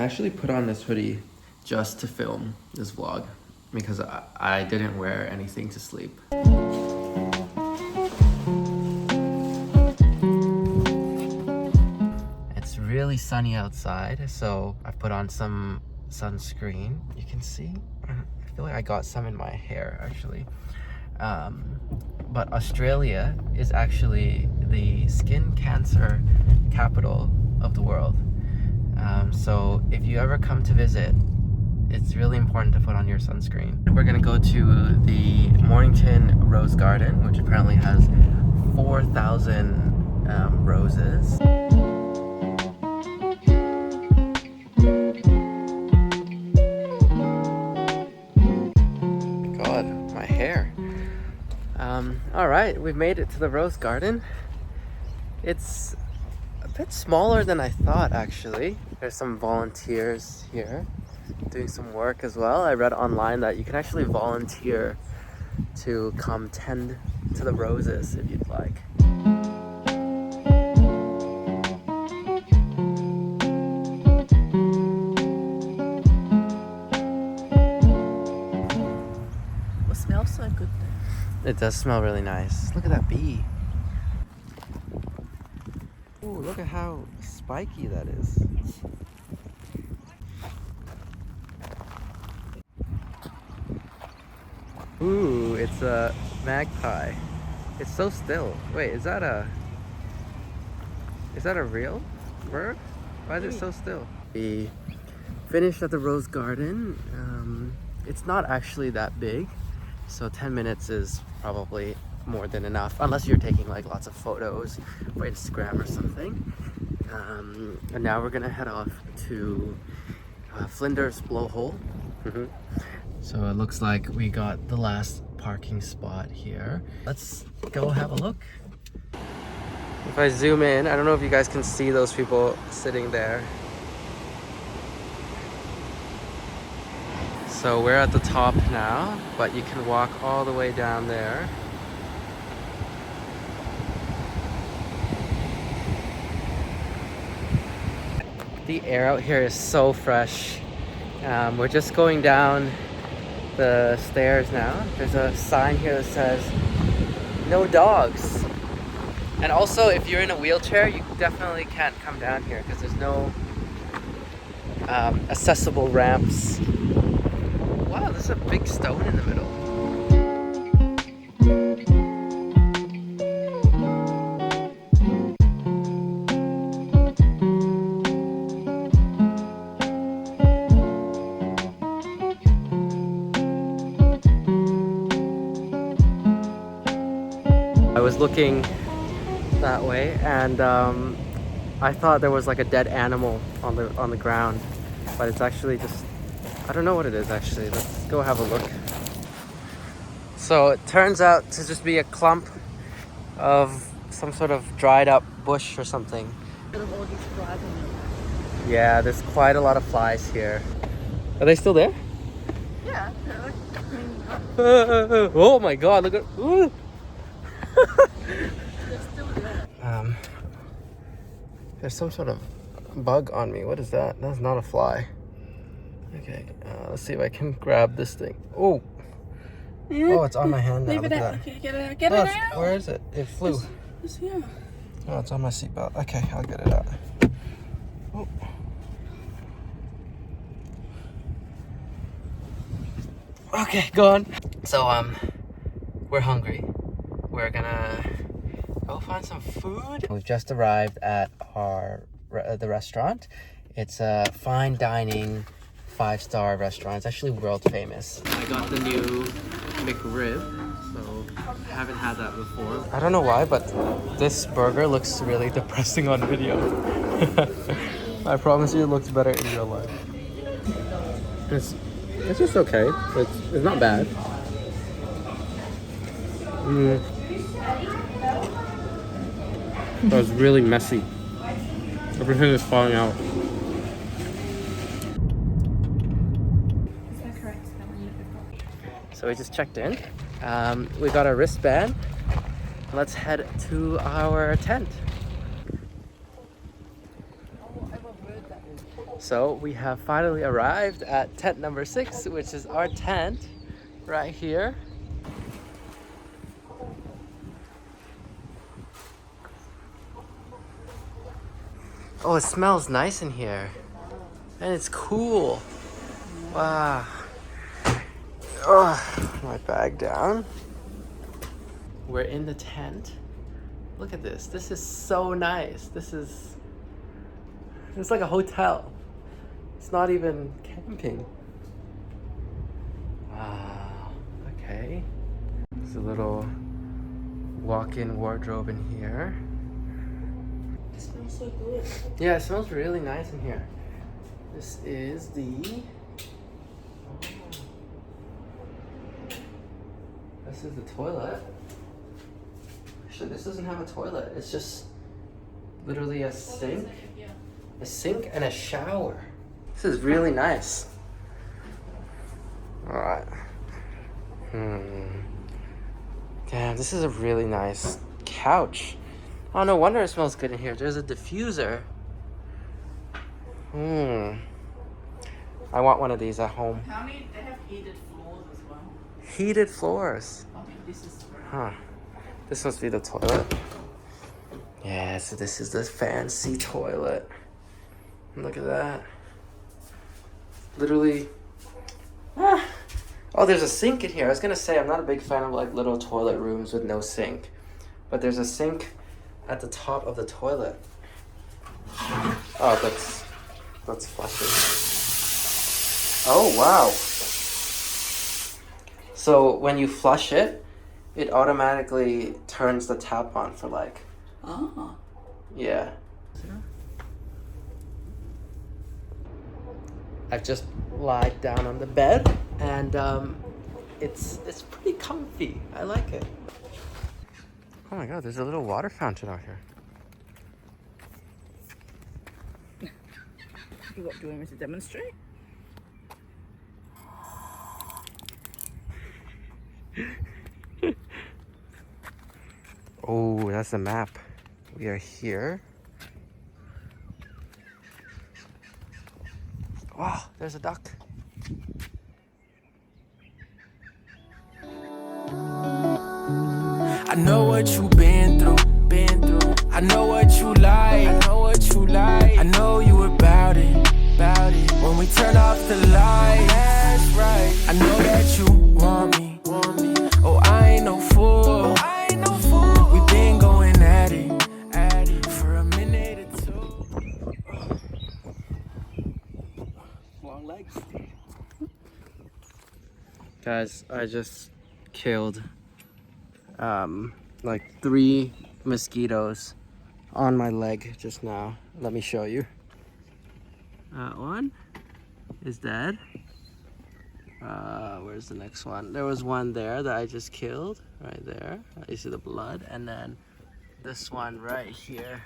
I actually put on this hoodie just to film this vlog because I didn't wear anything to sleep. It's really sunny outside, so I put on some sunscreen. You can see, I feel like I got some in my hair actually. But Australia is actually the skin cancer capital of the world. So if you ever come to visit, it's really important to put on your sunscreen. We're gonna go to the Mornington Rose Garden, which apparently has 4,000 roses. God, my hair. All right, we've made it to the Rose Garden. It's a bit smaller than I thought, actually. There's some volunteers here doing some work as well. I read online that you can actually volunteer to come tend to the roses if you'd like. It smells so good. It does smell really nice. Look at that bee. Ooh, look at how spiky that is. Ooh, it's a magpie. It's so still. Wait, is that a real bird? Why is it so still? We finished at the Rose Garden. It's not actually that big, so 10 minutes is probably more than enough, unless you're taking like lots of photos for Instagram or something. And now we're gonna head off to Flinders Blowhole. So it looks like we got the last parking spot here. Let's go have a look. If I zoom in, I don't know if you guys can see those people sitting there. So we're at the top now, but you can walk all the way down there. The air out here is so fresh. We're just going down the stairs now. There's a sign here that says no dogs. And also, if you're in a wheelchair, you definitely can't come down here because there's no accessible ramps. Wow, there's a big stone in the middle. I was looking that way and I thought there was like a dead animal on the ground, but it's actually just, I don't know what it is actually. Let's go have a look. So it turns out to just be a clump of some sort of dried up bush or something. Yeah, there's quite a lot of flies here. Are they still there? Yeah, they're like cleaning up. Oh my god, look at They're still there. There's some sort of bug on me. What is that? That's not a fly. Okay, let's see if I can grab this thing. Oh, oh, it's on my hand now. Leave Look it at out. that. Okay, get it out. Where is it? It flew. It's here. Oh, it's on my seatbelt. Okay, I'll get it out. Oh. Okay, gone. So we're hungry. We're gonna go find some food. We've just arrived at the restaurant. It's a fine dining 5-star restaurant. It's actually world famous. I got the new McRib, so I haven't had that before. I don't know why, but this burger looks really depressing on video. I promise you it looks better in real life. It's just okay. It's not bad. That was really messy. Everything is falling out. So we just checked in. We got a wristband. Let's head to our tent. So we have finally arrived at tent number 6, which is our tent right here. Oh, it smells nice in here. And it's cool. Wow. Oh, my bag down. We're in the tent. Look at this. This is so nice. It's like a hotel. It's not even camping. Wow. Okay. There's a little walk-in wardrobe in here. It smells so good. Yeah, it smells really nice in here. This is the... This is the toilet. Actually, this doesn't have a toilet. It's just literally a sink. A sink and a shower. This is really nice. Alright. Damn, this is a really nice couch. Oh, no wonder it smells good in here. There's a diffuser. I want one of these at home. They have heated floors as well. Heated floors. I think this is... Huh. This must be the toilet. Yeah, so this is the fancy toilet. Look at that. Literally. Oh, there's a sink in here. I was gonna say I'm not a big fan of like little toilet rooms with no sink. But there's a sink at the top of the toilet. Oh, that's flushing. Oh, wow. So when you flush it, it automatically turns the tap on for like... Oh. Yeah. I've just lied down on the bed and it's pretty comfy. I like it. Oh my god, there's a little water fountain out here. What, do you want me to demonstrate? Oh, that's the map. We are here. Wow, there's a duck. I know what you've been through. I know what you like. I know you about it. When we turn off the lights, that's right. I know that you want me. Oh, I ain't no fool. We've been going at it for a minute or two. Long legs. Guys, I just killed like 3 mosquitoes on my leg just now. Let me show you. One is dead. Where's the next one? There was one there that I just killed right there. You see the blood, and then this one right here.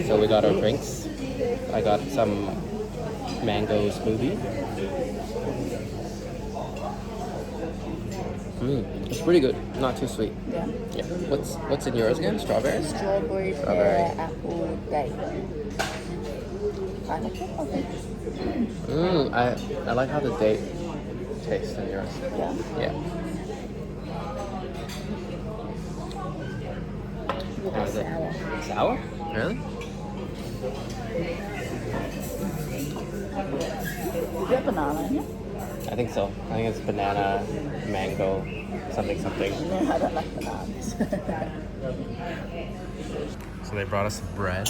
So we got our drinks. I got some mango smoothie. It's pretty good. Not too sweet. Yeah. Yeah. What's in yours again? Strawberries? Strawberry, Strawberry. pear, apple, date. Pineapple, I think. I like how the date tastes in yours. Yeah. Yeah. It's sour. Sour? Really? Is there banana in here? I think so. I think it's banana, mango, something. No, I don't like bananas. So they brought us bread.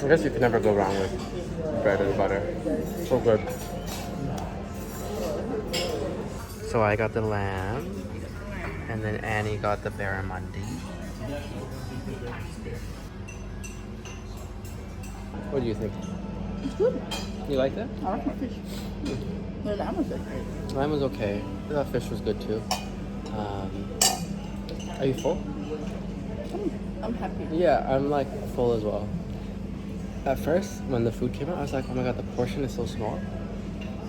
I guess you can never go wrong with bread and butter. So good. So I got the lamb, and then Annie got the barramundi. What do you think? It's good. You like that? I like my fish. The lamb was good. Lamb was okay. The fish was good too. Are you full? I'm happy. Yeah, I'm like full as well. At first, when the food came out, I was like, oh my god, the portion is so small.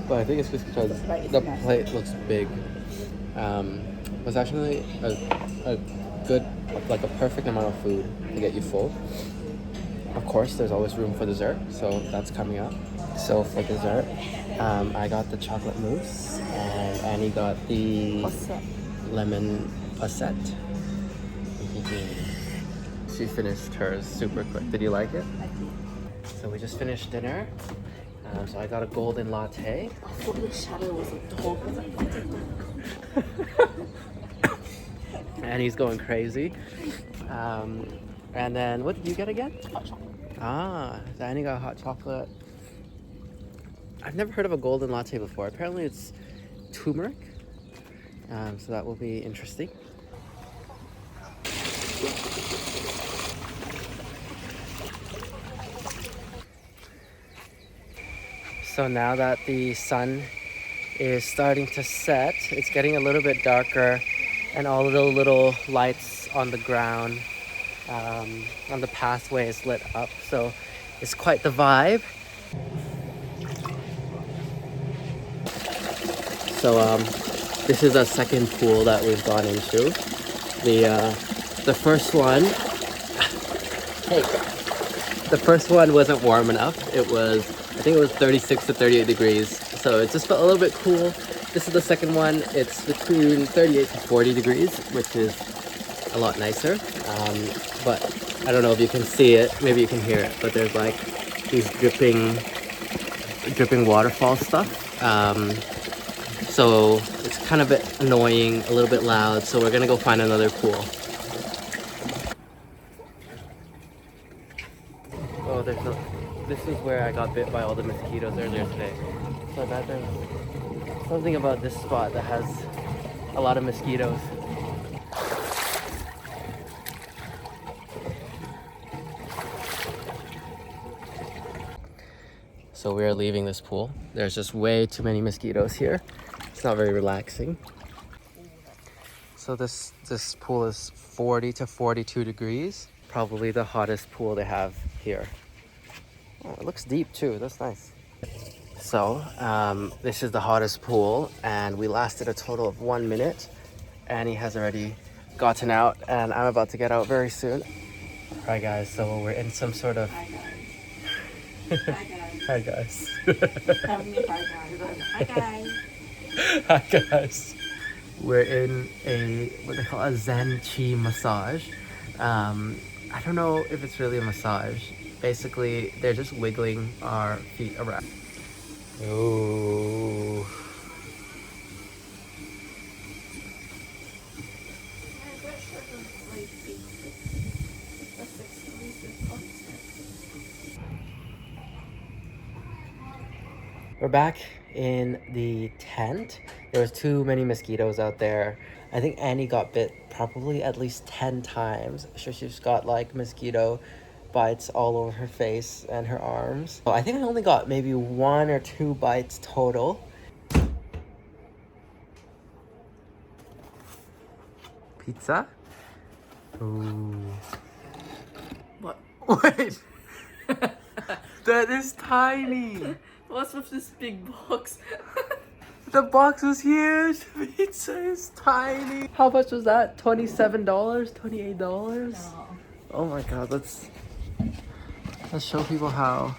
But I think it's just because the plate looks big. It's actually a good, like a perfect amount of food to get you full. Of course, there's always room for dessert, so that's coming up. So for dessert, I got the chocolate mousse, and Annie got the lemon posset. She finished hers super quick. Did you like it? I did. So we just finished dinner. So I got a golden latte. I thought the shadow was a dog. I was like, what a dog. And he's going crazy. And then what did you get again? Hot chocolate. Ah, Annie got hot chocolate. I've never heard of a golden latte before. Apparently it's turmeric. So that will be interesting. So now that the sun is starting to set, it's getting a little bit darker, and all the little lights on the ground, on the pathway is lit up. So it's quite the vibe. So this is a second pool that we've gone into. The first one, the first one wasn't warm enough. It was, I think it was 36 to 38 degrees. So it just felt a little bit cool. This is the second one. It's between 38 to 40 degrees, which is a lot nicer. But I don't know if you can see it. Maybe you can hear it. But there's like these dripping waterfall stuff. So it's kind of a bit annoying, a little bit loud. So we're gonna go find another pool. Oh, this is where I got bit by all the mosquitoes earlier today. So that there's something about this spot that has a lot of mosquitoes. So we are leaving this pool. There's just way too many mosquitoes here. It's not very relaxing. So this pool is 40 to 42 degrees. Probably the hottest pool they have here. Oh, it looks deep too. That's nice. So this is the hottest pool, and we lasted a total of 1 minute. Annie has already gotten out, and I'm about to get out very soon. All right, guys. So we're in some sort of. Hi guys. Hi guys. Hi guys. Hi guys. We're in what they call a Zen Chi massage. I don't know if it's really a massage. Basically, they're just wiggling our feet around. Oh. We're back in the tent. There was too many mosquitoes out there. I think Annie got bit probably at least 10 times. So she's got like mosquito bites all over her face and her arms. I think I only got maybe 1 or 2 bites total. Pizza? Ooh. What? Wait! That is tiny! What's with this big box? The box was huge! The pizza is tiny! How much was that? $27? $28? No. Oh my god, let's show people how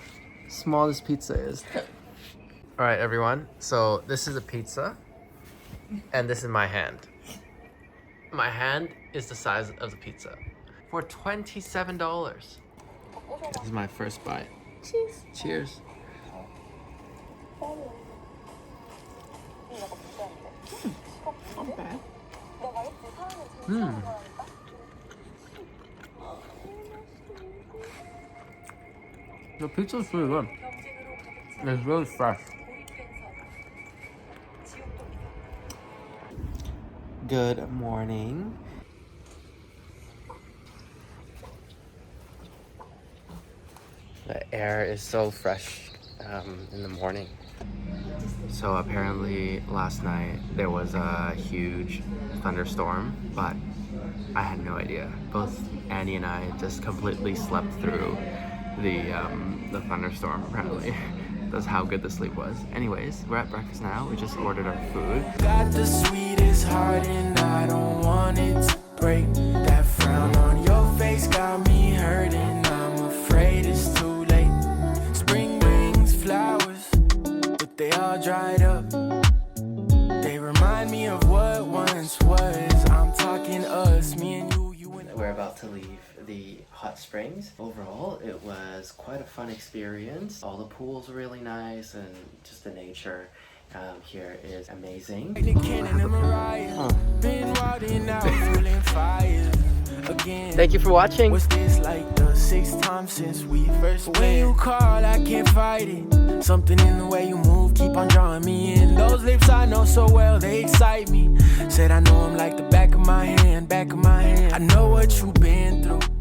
small this pizza is. Alright everyone, so this is a pizza, and this is my hand. My hand is the size of the pizza. For $27. This is my first bite. Cheers. Cheers. Not bad. The pizza's really good. It's really fresh. Good morning. The air is so fresh in the morning. So apparently last night there was a huge thunderstorm, but I had no idea. Both Annie and I just completely slept through the thunderstorm. Apparently That's how good the sleep was. Anyways, we're at breakfast now. We just ordered our food. Got the sweetest heart and I don't want it to break. That frown on your face got me hurting. I'm afraid it's too late. Spring brings flowers, but they all dried up. They remind me of what once was. I'm talking us, me and you, you and We're about to leave the hot springs. Overall, it was quite a fun experience. All the pools were really nice, and just the nature here is amazing. Thank you for watching. Was this like the 6th time since we first met? When you call, I can't fight it. Something in the way you move, keep on drawing me in. Those lips I know so well, they excite me. Said I know them like the back of my hand, back of my hand. I know what you've been through.